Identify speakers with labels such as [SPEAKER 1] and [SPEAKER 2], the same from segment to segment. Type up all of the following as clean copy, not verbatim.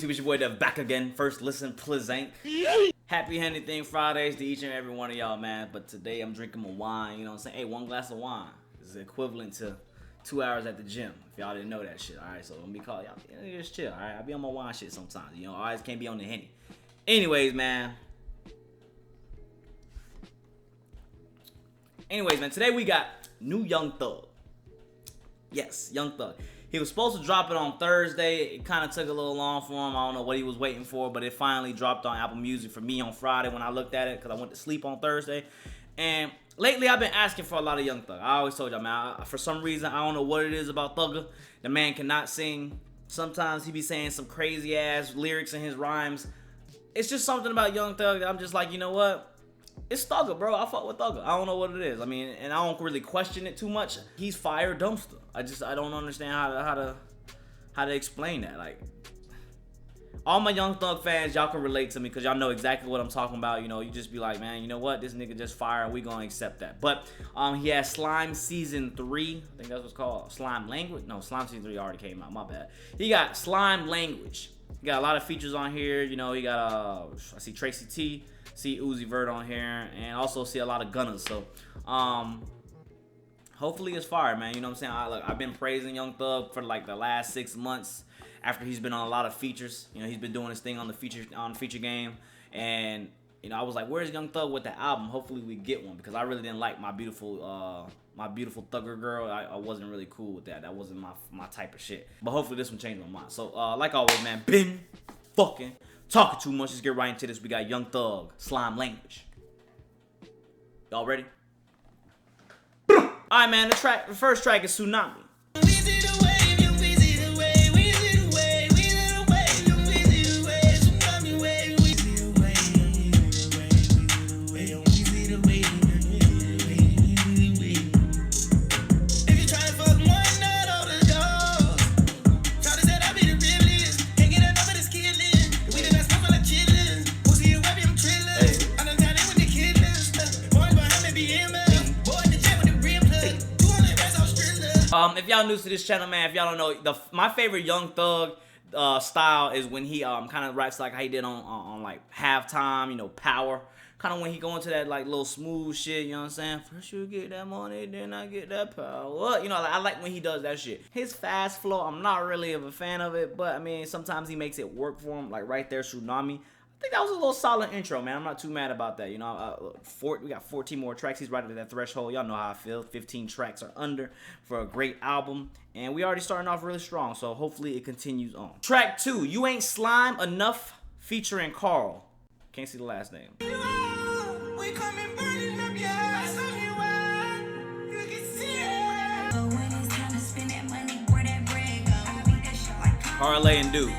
[SPEAKER 1] YouTube? It's your boy Dev back again. First listen, pleasant. Happy Anything Fridays to each and every one of y'all, man. But today I'm drinking my wine. You know what I'm saying? Hey, one glass of wine is equivalent to 2 hours at the gym. If y'all didn't know that shit, all right? So don't be calling y'all. Just chill, all right? I be on my wine shit sometimes. You know, I always can't be on the Henny. Anyways, man, today we got new Young Thug. Yes, Young Thug. He was supposed to drop it on Thursday. It kind of took a little long for him. I don't know what he was waiting for, but it finally dropped on Apple Music for me on Friday when I looked at it because I went to sleep on Thursday. And lately, I've been asking for a lot of Young Thug. I always told y'all, man, for some reason, I don't know what it is about Thugger. The man cannot sing. Sometimes he be saying some crazy-ass lyrics in his rhymes. It's just something about Young Thug that I'm just like, you know what? It's Thugger, bro. I fuck with Thugger. I don't know what it is. I mean, and I don't really question it too much. He's fire dumpster. I don't understand how to explain that. Like, all my Young Thug fans, y'all can relate to me because y'all know exactly what I'm talking about. You know, you just be like, man, you know what? This nigga just fire, and we gonna accept that. But he has Slime Season 3. I think that's what's called. Slime Language? No, Slime Season 3 already came out. My bad. He got Slime Language. He got a lot of features on here. You know, he got I see Tracy T. See Uzi Vert on here, and also see a lot of Gunna. So, hopefully it's fire, man. You know what I'm saying? I've been praising Young Thug for like the last 6 months after he's been on a lot of features. You know, he's been doing his thing on the feature game, and you know, I was like, where's Young Thug with the album? Hopefully we get one because I really didn't like my beautiful Thugger Girl. I wasn't really cool with that. That wasn't my type of shit. But hopefully this one changed my mind. So, like always, man, been fucking talking too much. Let's get right into this. We got Young Thug, Slime Language. Y'all ready? Alright, man, the first track is Tsunami. If y'all new to this channel, man, if y'all don't know, my favorite Young Thug style is when he kind of raps like how he did on like Halftime, you know, Power. Kind of when he go into that like little smooth shit, you know what I'm saying? First you get that money, then I get that power. You know, like, I like when he does that shit. His fast flow, I'm not really a fan of it, but I mean, sometimes he makes it work for him. Like right there, Tsunami. I think that was a little solid intro, man. I'm not too mad about that. You know, we got 14 more tracks. He's right at that threshold. Y'all know how I feel. 15 tracks are under for a great album. And we already starting off really strong, so hopefully it continues on. Track 2, You Ain't Slime Enough, featuring Carl. Can't see the last name. Carl and Duke.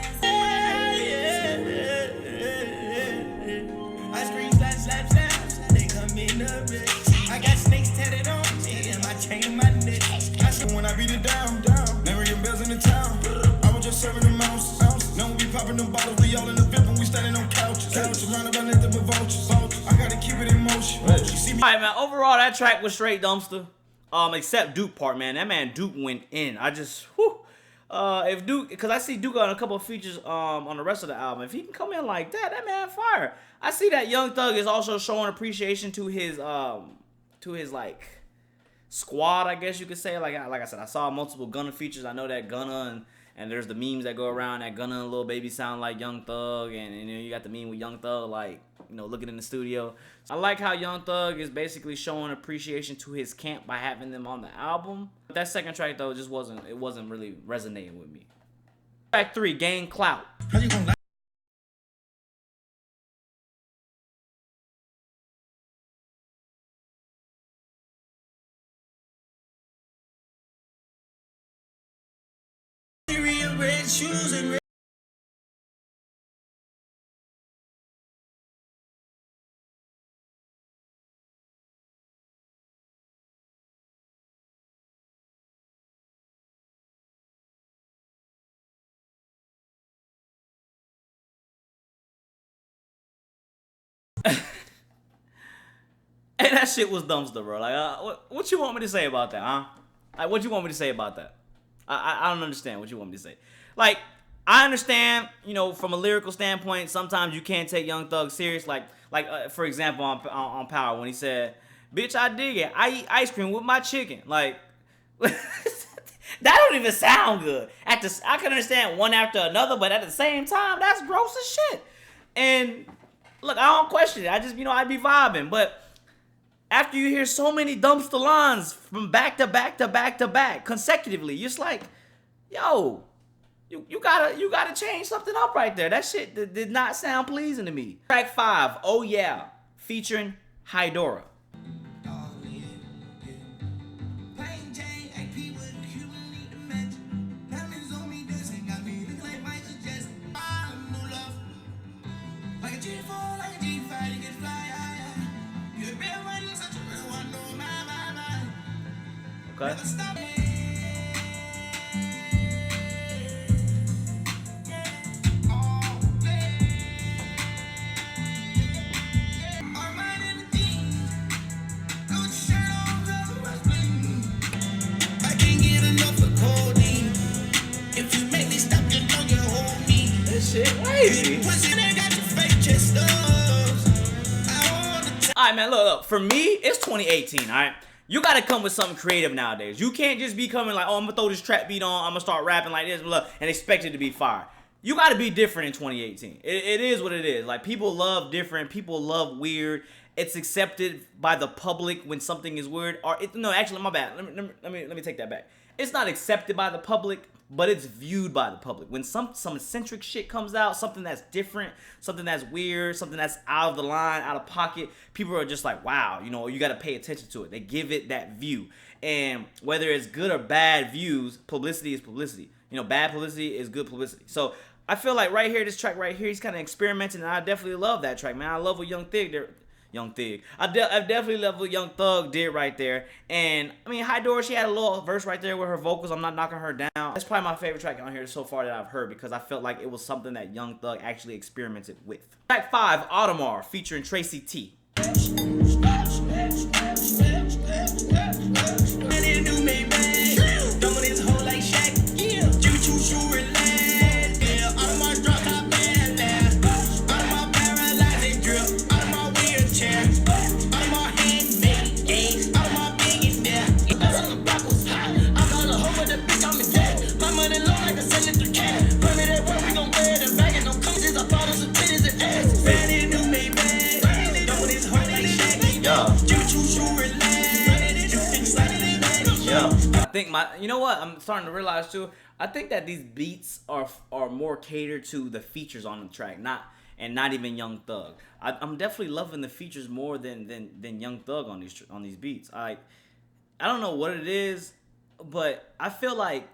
[SPEAKER 1] I got snakes tatted on me and my chain in my neck. I said when I beat it down, never your bells in the town. I was just serving them ounces. Now we be popping them bottles, we all in the VIP and we standing on couches. Surrounded by nothing but vultures. I gotta keep it in motion. Alright, man, overall that track was straight dumpster. Except Duke part, man. That man Duke went in. I just, whew. If Duke, because I see Duke on a couple of features on the rest of the album. If he can come in like that, that man fire. I see that Young Thug is also showing appreciation to his like squad, I guess you could say. Like I said, I saw multiple Gunna features. I know that Gunna and there's the memes that go around that Gunna and Lil Baby sound like Young Thug, and you got the meme with Young Thug like, you know, looking in the studio. I like how Young Thug is basically showing appreciation to his camp by having them on the album. But that second track though just wasn't really resonating with me. Track 3, Gain Clout. How you gonna red shoes and red. And that shit was dumpster, bro. Like, what you want me to say about that, huh? Like, what you want me to say about that? I don't understand what you want me to say. Like, I understand, you know, from a lyrical standpoint, sometimes you can't take Young Thug serious. Like for example, on Power when he said, "Bitch, I dig it. I eat ice cream with my chicken." Like, that don't even sound good. I can understand one after another, but at the same time, that's gross as shit. And look, I don't question it. I just, you know, I be vibing. But after you hear so many dumpster lines from back to back to back to back consecutively, you're just like, yo, you gotta change something up right there. That shit did not sound pleasing to me. Track 5, Oh Yeah, featuring Dora. Okay. This shit crazy. Alright, man, look, for me, it's 2018, alright? You gotta come with something creative nowadays. You can't just be coming like, oh, I'm gonna throw this trap beat on, I'm gonna start rapping like this, blah, and expect it to be fire. You gotta be different in 2018. It is what it is. Like, people love different, people love weird. It's accepted by the public when something is weird. Or no, actually, my bad. Let me take that back. It's not accepted by the public, but it's viewed by the public. When some eccentric shit comes out, something that's different, something that's weird, something that's out of the line, out of pocket, people are just like, wow, you know, you got to pay attention to it. They give it that view. And whether it's good or bad views, publicity is publicity. You know, bad publicity is good publicity. So I feel like right here, this track right here, he's kind of experimenting, and I definitely love that track, man. I love what I definitely love what Young Thug did right there. And I mean, Dora, she had a little verse right there with her vocals. I'm not knocking her down. That's probably my favorite track on here so far that I've heard, because I felt like it was something that Young Thug actually experimented with. Track 5, Audemars, featuring Tracy T. You know what? I'm starting to realize too. I think that these beats are more catered to the features on the track, not even Young Thug. I'm definitely loving the features more than Young Thug on these beats. I don't know what it is, but I feel like,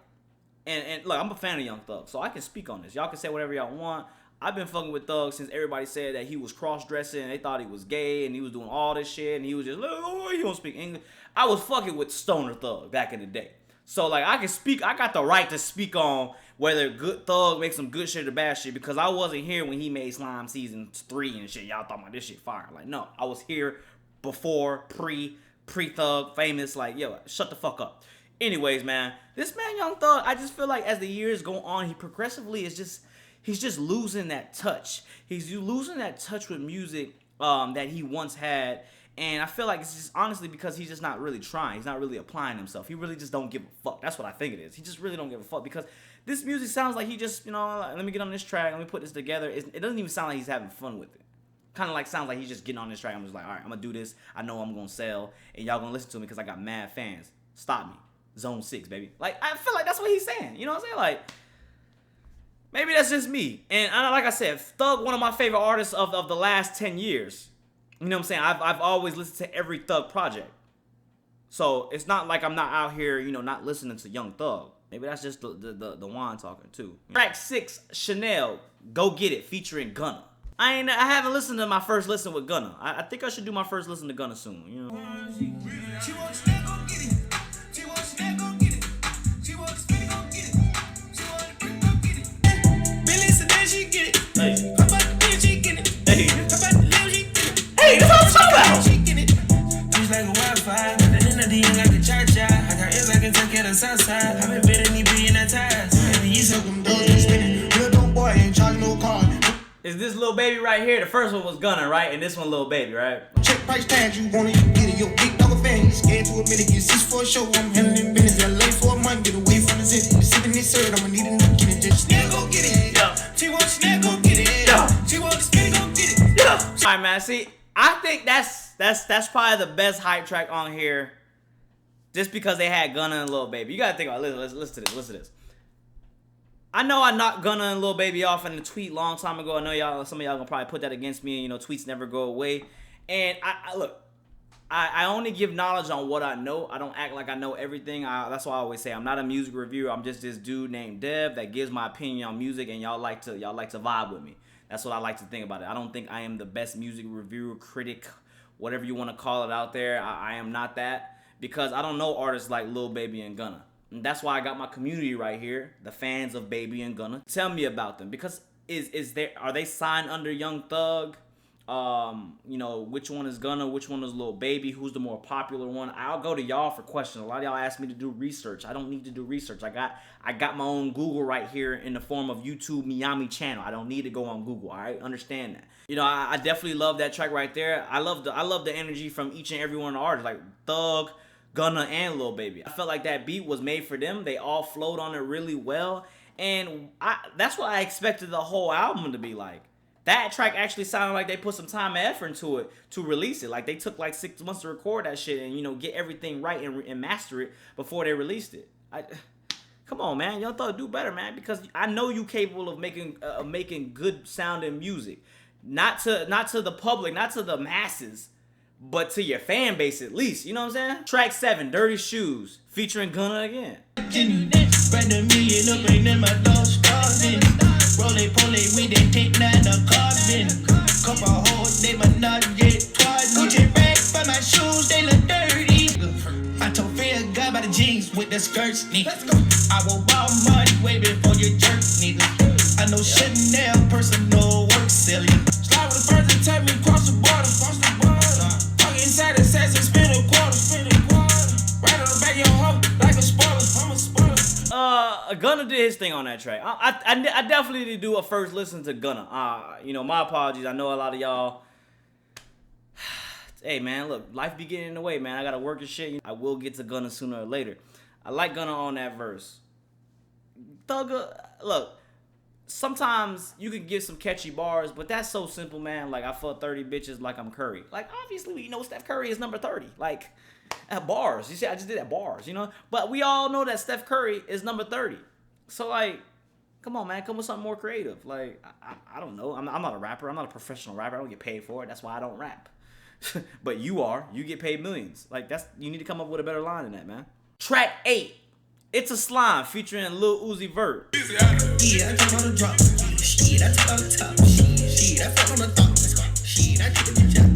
[SPEAKER 1] and look, I'm a fan of Young Thug, so I can speak on this. Y'all can say whatever y'all want. I've been fucking with Thug since everybody said that he was cross-dressing and they thought he was gay and he was doing all this shit and he was just, oh, he don't speak English. I was fucking with Stoner Thug back in the day. So, like, I can speak, I got the right to speak on whether good Thug makes some good shit or bad shit, because I wasn't here when he made Slime Season 3 and shit. Y'all thought about this shit fire. Like, no, I was here before, pre-Thug, famous. Like, yo, shut the fuck up. Anyways, man, this man Young Thug, I just feel like as the years go on, he progressively is just, he's just losing that touch. He's losing that touch with music that he once had. And I feel like it's just honestly because he's just not really trying. He's not really applying himself. He really just don't give a fuck. That's what I think it is. He just really don't give a fuck, because this music sounds like he just, you know, like, let me get on this track, let me put this together. It doesn't even sound like he's having fun with it. Kind of like sounds like he's just getting on this track. I'm just like, all right, I'm going to do this. I know I'm going to sell, and y'all going to listen to me because I got mad fans. Stop me. Zone 6, baby. Like, I feel like that's what he's saying. You know what I'm saying? Like, maybe that's just me. And like I said, Thug, one of my favorite artists of the last 10 years. You know what I'm saying? I've always listened to every Thug project. So it's not like I'm not out here, you know, not listening to Young Thug. Maybe that's just the wine talking too. Track 6, Chanel, Go Get It, featuring Gunna. I haven't listened to my first listen with Gunna. I think I should do my first listen to Gunna soon. You know. She wants to go get it. She wants to go get it. She wants to go get it. She wants to go get it. Billy said that she get it. Hey. How about the bitch she get it? Hey. How about the little she get it? Hey, that's what I'm talking about. She get it. She's like a Wi-Fi. Got the energy like a cha-cha. I got ears like a tuck at the south side. I've been bidding me being that ties. Baby, you so them doors and spinning. this Lil Baby right here. The first one was Gunna, right? And this one Lil Baby, right?
[SPEAKER 2] Check price tags, you want it, you get it. Yo, big dog fan, you scared to admit it. Get 6 for a show, I'm handling business. LA for a month, get away from the city. Sipping this syrup, I'ma need a new kid. Just snap, go get it. Yeah. T-Walk, snap, go get it. Yeah. T-Walk, skinny, go get it. Yeah.
[SPEAKER 1] All right, man. See, I think that's probably the best hype track on here, just because they had Gunna and Lil Baby. You gotta think about it. Listen to this. I know I knocked Gunna and Lil Baby off in a tweet long time ago. I know some of y'all gonna probably put that against me. And, tweets never go away. And I only give knowledge on what I know. I don't act like I know everything. That's why I always say I'm not a music reviewer. I'm just this dude named Dev that gives my opinion on music, and y'all like to vibe with me. That's what I like to think about it. I don't think I am the best music reviewer, critic, whatever you want to call it out there. I am not that, because I don't know artists like Lil Baby and Gunna. And that's why I got my community right here, the fans of Baby and Gunna. Tell me about them, because are they signed under Young Thug? Which one is Gunna? Which one is Lil Baby? Who's the more popular one? I'll go to y'all for questions. A lot of y'all ask me to do research. I don't need to do research. I got my own Google right here in the form of YouTube Meami channel. I don't need to go on Google. All right, understand that. I definitely love that track right there. I love the energy from each and every one of the artists, like Thug, Gunna, and Lil Baby. I felt like that beat was made for them. They all flowed on it really well, and that's what I expected the whole album to be like. That track actually sounded like they put some time and effort into it to release it. Like they took like 6 months to record that shit and get everything right and master it before they released it. Come on, man, Young Thug, do better, man, because I know you capable of making good sounding music, not to the public, not to the masses, but to your fan base at least. You know what I'm saying? Track 7, Dirty Shoes, featuring Gunna again.
[SPEAKER 2] Roll-it, pull-it, we didn't take none of carbon. Couple hoes, they might not get twice. Gucci bag for my shoes, they look dirty. I told Fear God by the jeans with the skirts, nigga. I will buy money way before you jerk, nigga. I know Chanel, personal work, silly. Slide with the person, take me cross the border. Fuck inside the sex and spin a quarter. Right on the back of your hoe, like a spoiler. I'm a spoiler.
[SPEAKER 1] Gunna did his thing on that track. I definitely did do a first listen to Gunna. My apologies. I know a lot of y'all. Hey, man, look, life be getting in the way, man. I gotta work and shit. I will get to Gunna sooner or later. I like Gunna on that verse. Thugger, look, sometimes you can get some catchy bars, but that's so simple, man. Like, I fuck 30 bitches like I'm Curry. Like, obviously, we know Steph Curry is number 30. Like, at bars. You see, I just did at bars, But we all know that Steph Curry is number 30. So, like, come on, man. Come with something more creative. Like, I don't know. I'm not a rapper. I'm not a professional rapper. I don't get paid for it. That's why I don't rap. But you are. You get paid millions. Like, you need to come up with a better line than that, man. Track 8. It's a Slime featuring Lil Uzi Vert.
[SPEAKER 2] Yeah, I jump on the drop. Shit, I top on the top. Shit, I fuck on the top. Shit, I take the job.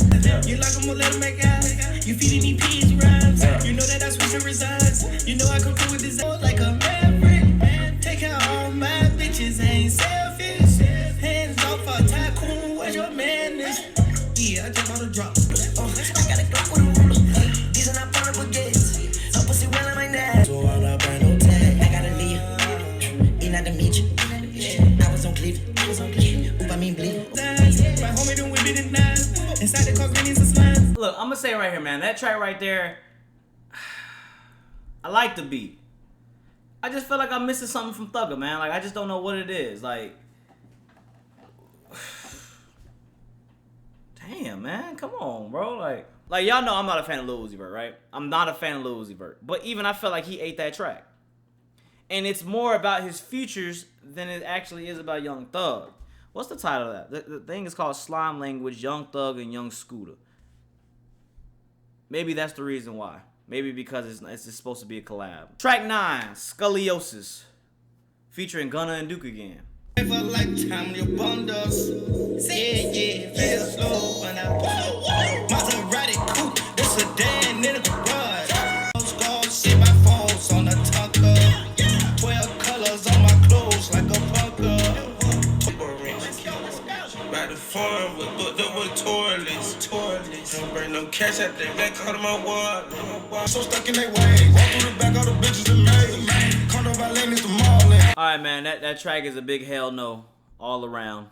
[SPEAKER 2] You like I'm gonna let him make out. You feeding these peas rhymes. You know that I switch the resides. You know I come through with this like a maverick. Take out all my bitches, ain't selfish. Hands off a tycoon, where's your madness? Yeah, I jump on the drop. I gotta go with a ruler. These are not portable gates. A pussy well in my neck. So all up, I no tag. I gotta leave. Ain't not to meet you. I was on Cleveland. Oop, I mean bleed. My homie done whip it in nine. Inside the car, greenies and slimes.
[SPEAKER 1] Look, I'm gonna say right here, man. That track right there, I like the beat. I just feel like I'm missing something from Thugger, man. Like, I just don't know what it is. Like, damn, man. Come on, bro. Like y'all know I'm not a fan of Lil Uzi Vert, right? I'm not a fan of Lil Uzi Vert. But even I feel like he ate that track. And it's more about his features than it actually is about Young Thug. What's the title of that? The thing is called Slime Language, Young Thug and Young Scooter. Maybe that's the reason why. Maybe because it's supposed to be a collab. Track 9, Scoliosis, featuring Gunna and Duke again.
[SPEAKER 2] For a lifetime, your bundles. Say feel slow when I Maserati coupe, this a damn in the garage. Scars, shit, my phones on the tucker. 12 colors on my clothes like a punker. By the farm, we booked up with toilets. Don't bring no cash out there, back out of my wallet. So stuck in their way, walk through the back, all the bitches in May. Condo by lane is the mall.
[SPEAKER 1] Alright, man, that track is a big hell no all around.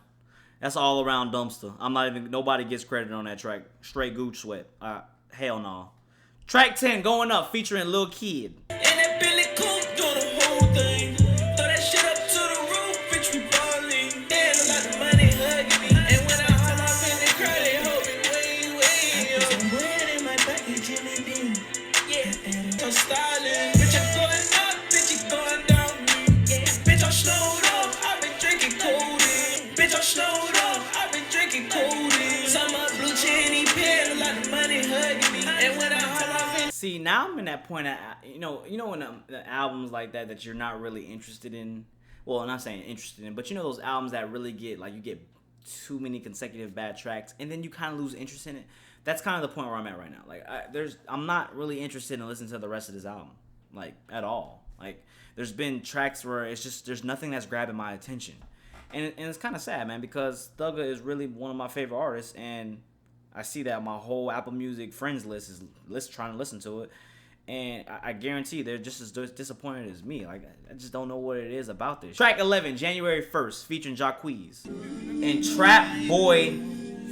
[SPEAKER 1] That's all around dumpster. I'm not even, nobody gets credit on that track. Straight Gooch Sweat. Hell no. Track 10, Going Up, featuring Lil Kid.
[SPEAKER 2] And that Billy Coop doing the whole thing. Throw that shit up to the roof, bitch, we ballin'. Damn, a lot of money hugging me. And when I haul off in the crowd, they hold me way. I put some bread in my package and it ding. Yeah, I'm styling. Bitch, I'm going up, bitch, you going down. Yeah, bitch, I'm snowed up, I've been drinking codeine. Bitch, I'm snowed up, I've been drinking codeine. Summer blue chinny pen, a lot of money hugging me. And when I haul off in
[SPEAKER 1] See, now I'm in that point of, you know when the albums like that you're not really interested in. Well, I'm not saying interested in, but you know those albums that really get, like, you get too many consecutive bad tracks, and then you kind of lose interest in it. That's kind of the point where I'm at right now. Like, I'm not really interested in listening to the rest of this album, like, at all. Like, there's been tracks where it's just, there's nothing that's grabbing my attention, and it's kind of sad, man, because Thugger is really one of my favorite artists, and I see that my whole Apple Music friends list is trying to listen to it, and I guarantee they're just as disappointed as me. Like, I just don't know what it is about this. Track 11, January 1st, featuring Jacquees and Trap Boy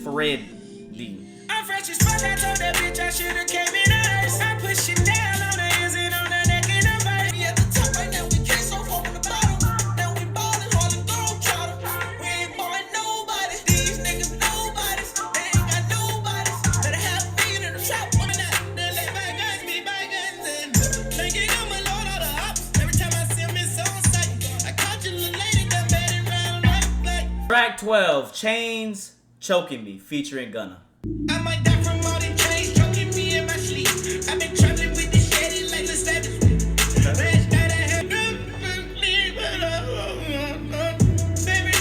[SPEAKER 1] Freddy.
[SPEAKER 2] I'm fresh as fuck, I told that bitch I should've came in hers. I push it down on the hands and on the neck and the body. We at the top right now, we can't so far from the bottom. Now we ballin' hard and throw trotter. We ain't ballin' nobody. These niggas nobodies. They ain't got nobodies. Better have a million in the trap woman out. Then let bygones be bygones and thinking I'm a load of the hops. Every time I see them, it's on sight. I caught you, little lady, that betting round right like.
[SPEAKER 1] Track 12, Chains Choking Me, featuring Gunna.
[SPEAKER 2] I might die from all them chains choking me in my sleep. I've been traveling with this shady like the savage.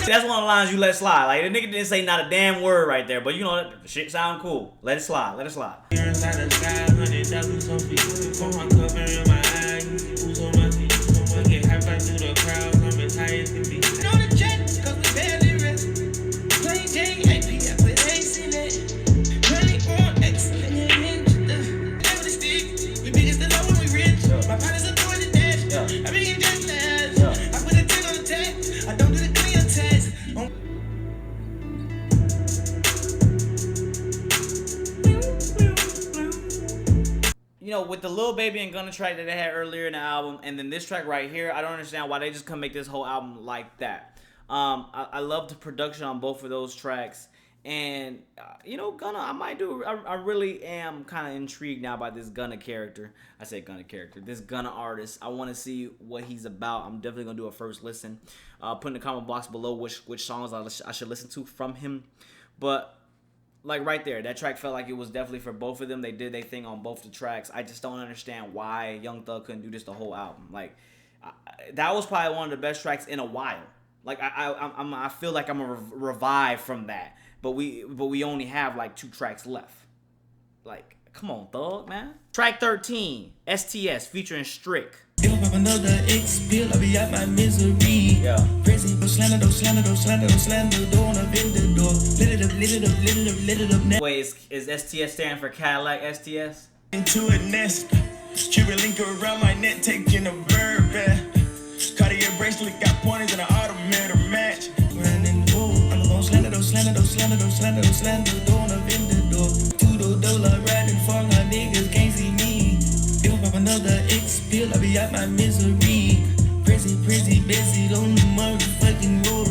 [SPEAKER 1] That's one of the lines you let slide. Like, the nigga didn't say not a damn word right there, but you know that shit sound cool. Let it slide. Let it slide. You know, with the Lil Baby and Gunna track that they had earlier in the album, and then this track right here, I don't understand why they just couldn't make this whole album like that. I love the production on both of those tracks, and you know, Gunna, I really am kind of intrigued now by this Gunna character. I say Gunna character, this Gunna artist. I want to see what he's about. I'm definitely gonna do a first listen. Put in the comment box below which songs I should listen to from him, but. Like, right there, that track felt like it was definitely for both of them. They did their thing on both the tracks. I just don't understand why Young Thug couldn't do this the whole album. Like, that was probably one of the best tracks in a while. Like, I feel like I'm a revive from that. But we only have like 2 tracks left. Like, come on, Thug, man. Track 13, STS, featuring Strick.
[SPEAKER 2] If I pop another X pill, I'll be out my misery.
[SPEAKER 1] Yeah.
[SPEAKER 2] Crazy, don't slander, door on a vendor door. Lit it up, now.
[SPEAKER 1] Wait, is STS stand for Cadillac STS?
[SPEAKER 2] Into a nest. Cuban link around my neck, taking a bourbon. Cartier bracelet, got pointers and an automatic match. Running gold, I'm gon' slander, door on a vendor door. $2 riding for my niggas, can't see me. If I pop another X pill, I'll be out my misery. Prissy, busy on the motherfucking roll.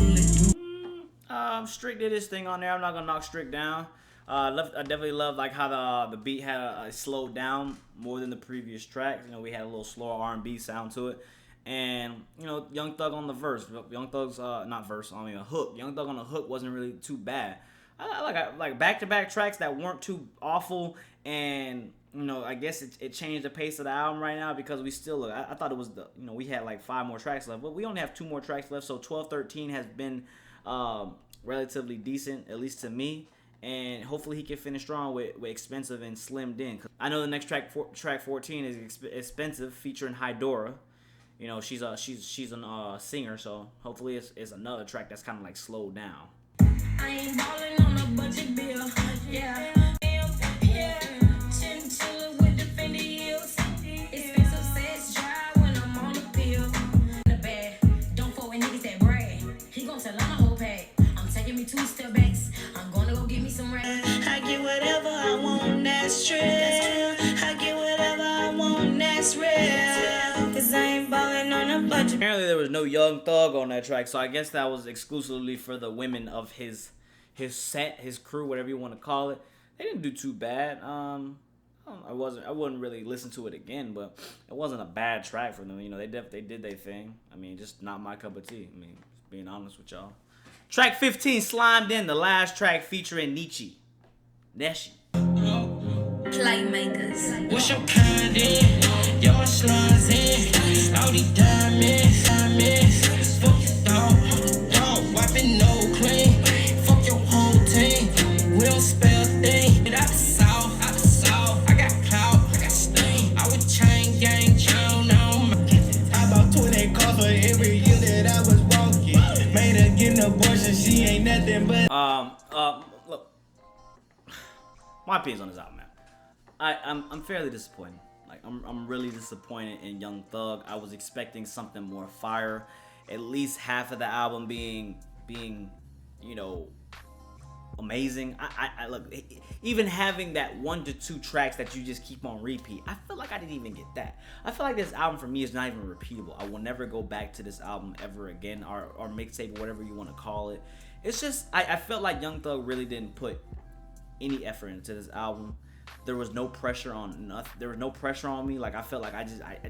[SPEAKER 1] Strick did his thing on there. I'm not gonna knock Strick down. I definitely love like how the beat had slowed down more than the previous track. You know, we had a little slower R&B sound to it, and you know, Young Thug on the verse. Young Thug's not verse, I mean a hook. Young Thug on the hook wasn't really too bad. I like back-to-back tracks that weren't too awful, and you know, I guess it changed the pace of the album right now because we still I thought it was we had like 5 more tracks left, but we only have 2 more tracks left. So 12-13 has been relatively decent, at least to me, and hopefully he can finish strong with Expensive and Slimmed In. I know the next track 14 is Expensive, featuring Dora. You know, she's a singer, so hopefully it's another track that's kind of like slowed down.
[SPEAKER 2] I ain't ballin' on a budget bill, yeah. Chinchilla with the Fendi heels. Expensive sex drive when I'm on the pill. The bag, don't fuck with niggas that brag. He gon' tell on the whole pack. I'm taking me 2 step back.
[SPEAKER 1] Apparently there was no Young Thug on that track, so I guess that was exclusively for the women of his set, his crew, whatever you want to call it. They didn't do too bad. I wouldn't really listen to it again, but it wasn't a bad track for them. You know, they did their thing. I mean, just not my cup of tea. I mean, just being honest with y'all. Track 15, Slimed In, the last track featuring Neshi.
[SPEAKER 2] Playmakers. What's your kind in? Your slimes in. All these diamonds. Fuck your dog. Wiping no clean. Fuck your whole team. We don't spell thing. Out the south. I got clout. I got stain. I would chain gang chown on my. I bought 20 cars for every year that I was walking. Made her get an abortion. She ain't nothing but.
[SPEAKER 1] Look. My opinions on this album, man. I'm fairly disappointed. Like I'm really disappointed in Young Thug. I was expecting something more fire. At least half of the album being you know, amazing. I look, even having that 1 to 2 tracks that you just keep on repeat, I feel like I didn't even get that. I feel like this album for me is not even repeatable. I will never go back to this album ever again, or mixtape, whatever you want to call it. It's just I felt like Young Thug really didn't put any effort into this album. There was no pressure on nothing. There was no pressure on me. Like I felt like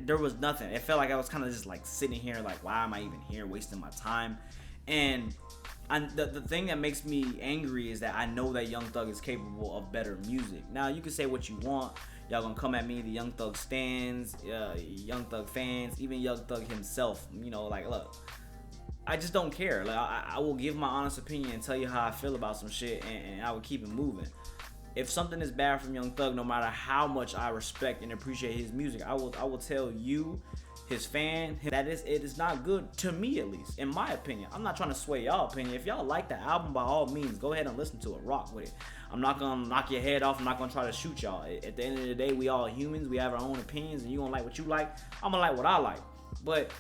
[SPEAKER 1] there was nothing. It felt like I was kind of just like sitting here, like why am I even here, wasting my time? And the thing that makes me angry is that I know that Young Thug is capable of better music. Now you can say what you want. Y'all gonna come at me, the Young Thug stands, Young Thug fans, even Young Thug himself. You know, like look, I just don't care. Like I will give my honest opinion and tell you how I feel about some shit, and I will keep it moving. If something is bad from Young Thug, no matter how much I respect and appreciate his music, I will tell you, his fan, that it is not good, to me at least, in my opinion. I'm not trying to sway y'all opinion. If y'all like the album, by all means, go ahead and listen to it, rock with it. I'm not gonna knock your head off. I'm not gonna try to shoot y'all. At the end of the day, we all humans. We have our own opinions, and you gonna like what you like. I'm gonna like what I like. But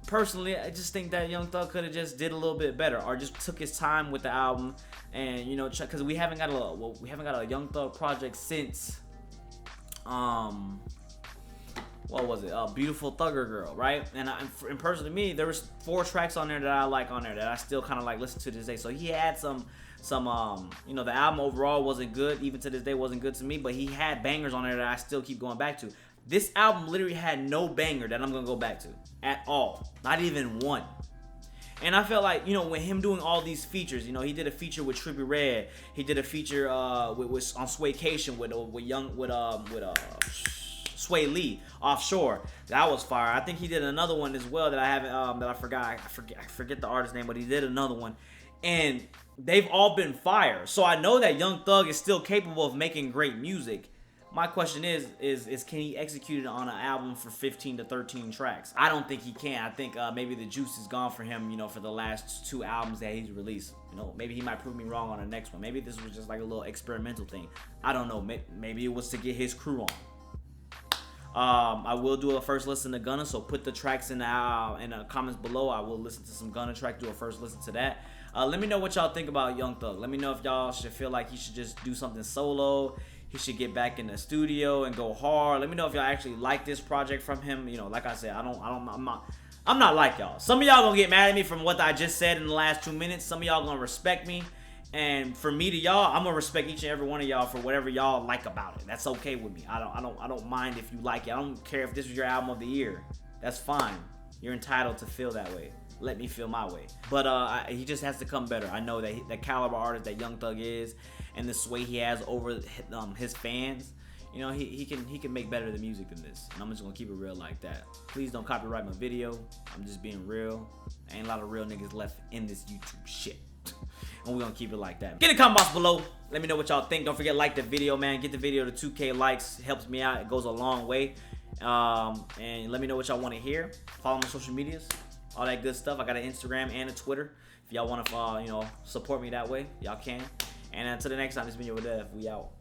[SPEAKER 1] personally, I just think that Young Thug could have just did a little bit better, or just took his time with the album, and you know, because we haven't got a Young Thug project since what was it? Beautiful Thugger Girl, right? And personally, to me, there was 4 tracks on there that I like on there that I still kind of like listen to this day. So he had some you know, the album overall wasn't good, even to this day wasn't good to me, but he had bangers on there that I still keep going back to. This album literally had no banger that I'm gonna go back to at all, not even one. And I felt like, you know, with him doing all these features, you know, he did a feature with Trippie Redd, he did a feature with on Swaycation with Sway Lee, Offshore. That was fire. I think he did another one as well that I haven't that I forget the artist's name, but he did another one. And they've all been fire. So I know that Young Thug is still capable of making great music. My question is can he execute it on an album for 15 to 13 tracks? I don't think he can. I think maybe the juice is gone for him, you know, for the last 2 albums that he's released. You know, maybe he might prove me wrong on the next one. Maybe this was just like a little experimental thing. I don't know. Maybe it was to get his crew on. I will do a first listen to Gunna, so put the tracks in the comments below. I will listen to some Gunna track, do a first listen to that. Let me know what y'all think about Young Thug. Let me know if y'all should feel like he should just do something solo. He should get back in the studio and go hard. Let me know if y'all actually like this project from him. You know, like I said, I'm not like y'all. Some of y'all gonna get mad at me from what I just said in the last 2 minutes. Some of y'all gonna respect me. And for me to y'all, I'm gonna respect each and every one of y'all for whatever y'all like about it. That's okay with me. I don't mind if you like it. I don't care if this was your album of the year. That's fine. You're entitled to feel that way. Let me feel my way. But he just has to come better. I know that the caliber artist that Young Thug is, and the sway he has over his fans, you know, he can make better the music than this. And I'm just gonna keep it real like that. Please don't copyright my video. I'm just being real. Ain't a lot of real niggas left in this YouTube shit. And we're gonna keep it like that. Get in the comment box below. Let me know what y'all think. Don't forget to like the video, man. Get the video to 2K likes. It helps me out. It goes a long way. And let me know what y'all want to hear. Follow my social medias, all that good stuff. I got an Instagram and a Twitter. If y'all want to, you know, support me that way, y'all can. And until the next time, this has been your Dev. We out.